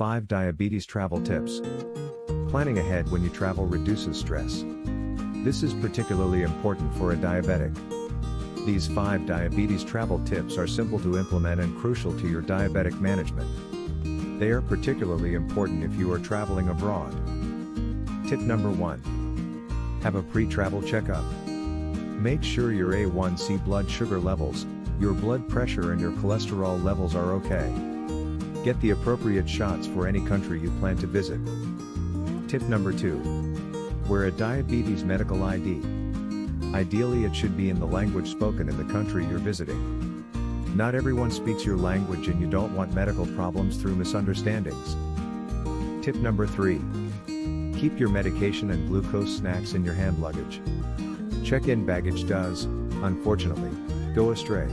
5 Diabetes Travel Tips. Planning ahead when you travel reduces stress. This is particularly important for a diabetic. These 5 diabetes travel tips are simple to implement and crucial to your diabetic management. They are particularly important if you are traveling abroad. Tip number 1. Have a pre-travel checkup. Make sure your A1C blood sugar levels, your blood pressure and your cholesterol levels are okay. Get the appropriate shots for any country you plan to visit. Tip number 2. Wear a diabetes medical ID. Ideally it should be in the language spoken in the country you're visiting. Not everyone speaks your language and you don't want medical problems through misunderstandings. Tip number 3. Keep your medication and glucose snacks in your hand luggage. Check-in baggage does, unfortunately, go astray.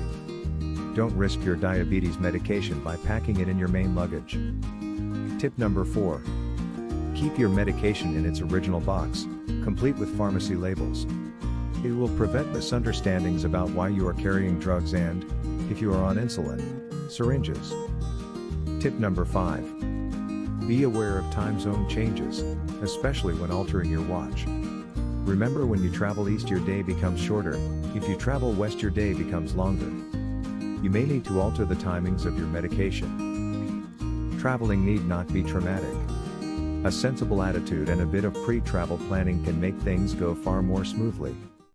Don't risk your diabetes medication by packing it in your main luggage. Tip number 4. Keep your medication in its original box, complete with pharmacy labels. It will prevent misunderstandings about why you are carrying drugs and, if you are on insulin, syringes. Tip number 5. Be aware of time zone changes, especially when altering your watch. Remember, when you travel east your day becomes shorter, if you travel west your day becomes longer. You may need to alter the timings of your medication. Traveling need not be traumatic. A sensible attitude and a bit of pre-travel planning can make things go far more smoothly.